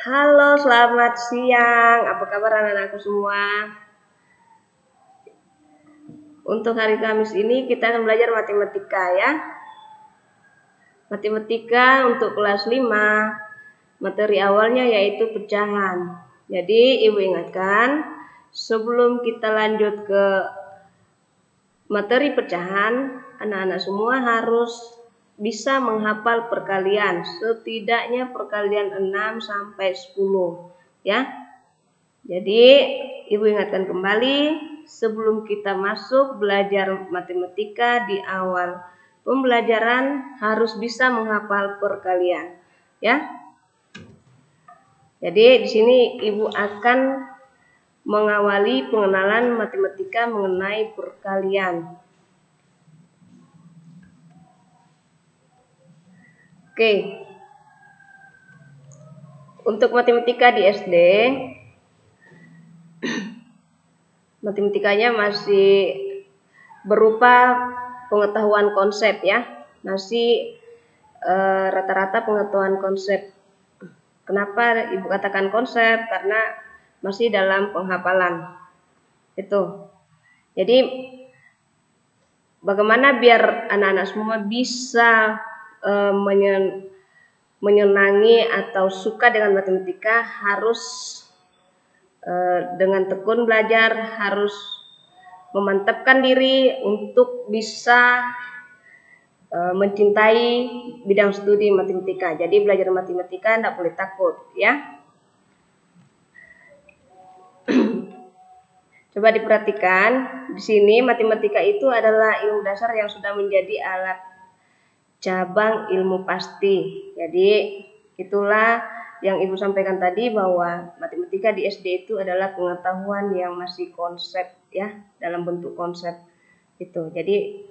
Halo, selamat siang. Apa kabar anak-anakku semua? Untuk hari Kamis ini kita akan belajar matematika ya. Matematika untuk kelas 5. Materi awalnya yaitu pecahan. Jadi Ibu ingatkan, sebelum kita lanjut ke materi pecahan, anak-anak semua harus bisa menghafal perkalian, setidaknya perkalian 6 sampai 10 ya. Jadi Ibu ingatkan kembali, sebelum kita masuk belajar matematika di awal pembelajaran harus bisa menghafal perkalian ya. Jadi di sini Ibu akan mengawali pengenalan matematika mengenai perkalian. Oke. Untuk matematika di SD, matematikanya masih berupa pengetahuan konsep ya. Masih rata-rata pengetahuan konsep. Kenapa Ibu katakan konsep? Karena masih dalam penghafalan. Itu. Jadi bagaimana biar anak-anak semua bisa menyenangi atau suka dengan matematika, harus dengan tekun belajar, harus memantapkan diri untuk bisa mencintai bidang studi matematika. Jadi belajar matematika tidak boleh takut ya. Coba diperhatikan, di sini matematika itu adalah ilmu dasar yang sudah menjadi alat cabang ilmu pasti. Jadi itulah yang Ibu sampaikan tadi, bahwa matematika di SD itu adalah pengetahuan yang masih konsep ya, dalam bentuk konsep itu. Jadi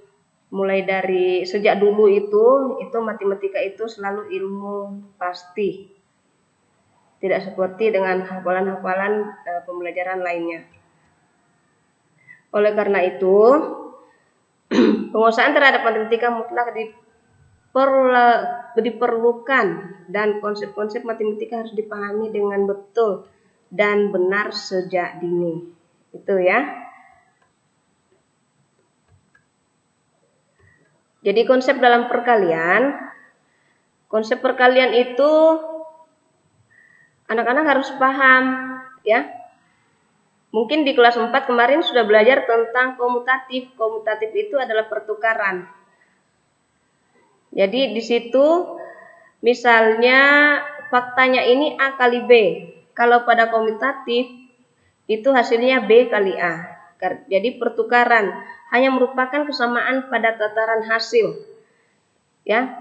mulai dari sejak dulu itu matematika itu selalu ilmu pasti. Tidak seperti dengan hafalan-hafalan pembelajaran lainnya. Oleh karena itu, penguasaan terhadap matematika mutlak diperlukan, dan konsep-konsep matematika harus dipahami dengan betul dan benar sejak dini. Itu ya. Jadi konsep dalam perkalian, konsep perkalian itu anak-anak harus paham ya. Mungkin di kelas 4 kemarin sudah belajar tentang komutatif. Komutatif itu adalah pertukaran. Jadi di situ misalnya faktanya ini A kali B. Kalau pada komutatif itu hasilnya B kali A. Jadi pertukaran hanya merupakan kesamaan pada tataran hasil. Ya.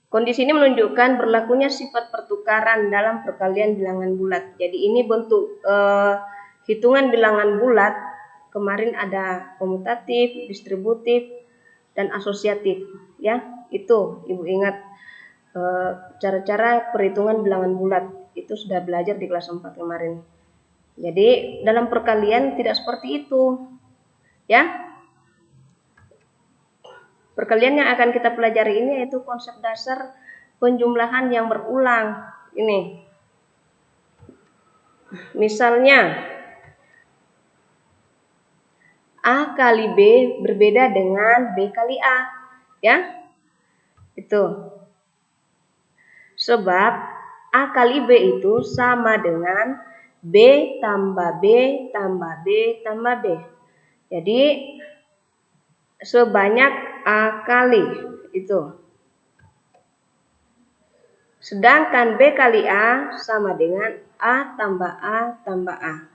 Kondisi ini menunjukkan berlakunya sifat pertukaran dalam perkalian bilangan bulat. Jadi ini bentuk hitungan bilangan bulat. Kemarin ada komutatif, distributif, dan asosiatif ya. Itu Ibu ingat cara-cara perhitungan bilangan bulat, itu sudah belajar di kelas 4 kemarin. Jadi dalam perkalian tidak seperti itu ya. Perkalian yang akan kita pelajari ini yaitu konsep dasar penjumlahan yang berulang. Ini misalnya A kali B berbeda dengan B kali A ya. Itu sebab A kali B itu sama dengan B tambah B tambah B tambah B. Jadi sebanyak A kali itu. Sedangkan B kali A sama dengan A tambah A tambah A.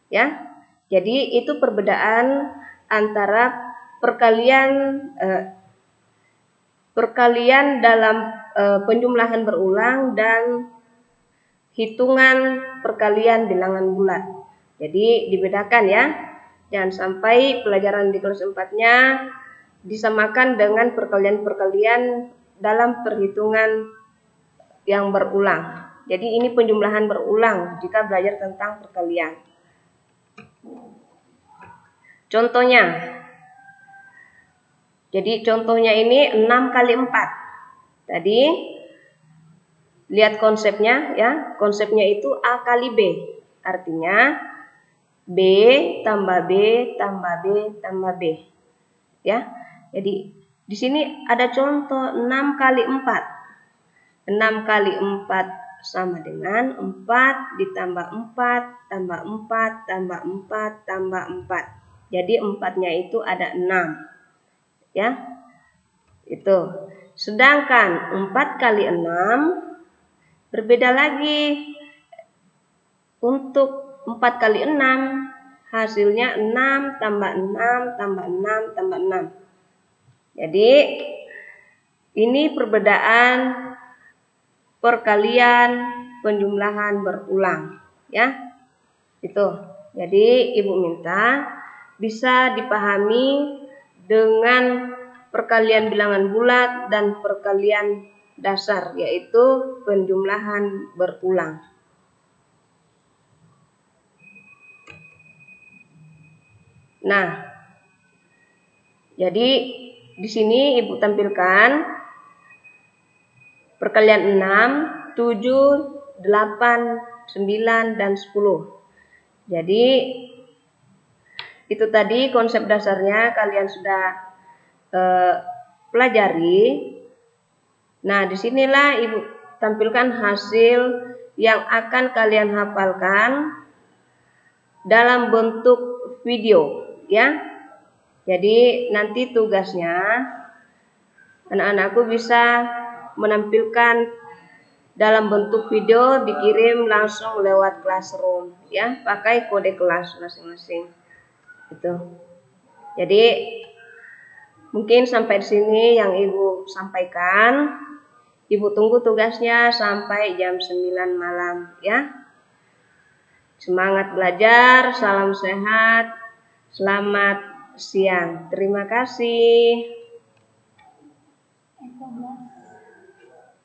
Ya. Jadi itu perbedaan antara perkalian dalam penjumlahan berulang dan hitungan perkalian bilangan bulat. Jadi dibedakan ya. Jangan sampai pelajaran di kelas 4-nya disamakan dengan perkalian-perkalian dalam perhitungan yang berulang. Jadi ini penjumlahan berulang jika belajar tentang perkalian. Contohnya. Jadi contohnya ini 6 kali 4. Tadi Lihat konsepnya ya. Konsepnya itu A kali B. Artinya B tambah B tambah B tambah B. Ya. Jadi di sini ada contoh 6 kali 4. 6 kali 4 sama dengan 4 ditambah 4 tambah 4 tambah 4 tambah 4. Jadi 4-nya itu ada 6. Ya. Itu. Sedangkan 4 kali 6 berbeda lagi. Untuk 4 kali 6 hasilnya 6 tambah 6 tambah 6 tambah 6. Jadi ini perbedaan perkalian penjumlahan berulang ya. Itu. Jadi Ibu minta bisa dipahami dengan perkalian bilangan bulat dan perkalian dasar, yaitu penjumlahan berulang. Nah, jadi di sini Ibu tampilkan perkalian 6, 7, 8, 9, dan 10. Jadi itu tadi konsep dasarnya kalian sudah pelajari. Nah, disinilah Ibu tampilkan hasil yang akan kalian hafalkan dalam bentuk video ya. Jadi nanti tugasnya anak-anakku bisa menampilkan dalam bentuk video, dikirim langsung lewat Classroom ya, pakai kode kelas masing-masing. Itu. Jadi mungkin sampai di sini yang Ibu sampaikan. Ibu tunggu tugasnya sampai jam 9 malam ya. Semangat belajar, salam sehat, selamat siang. Terima kasih.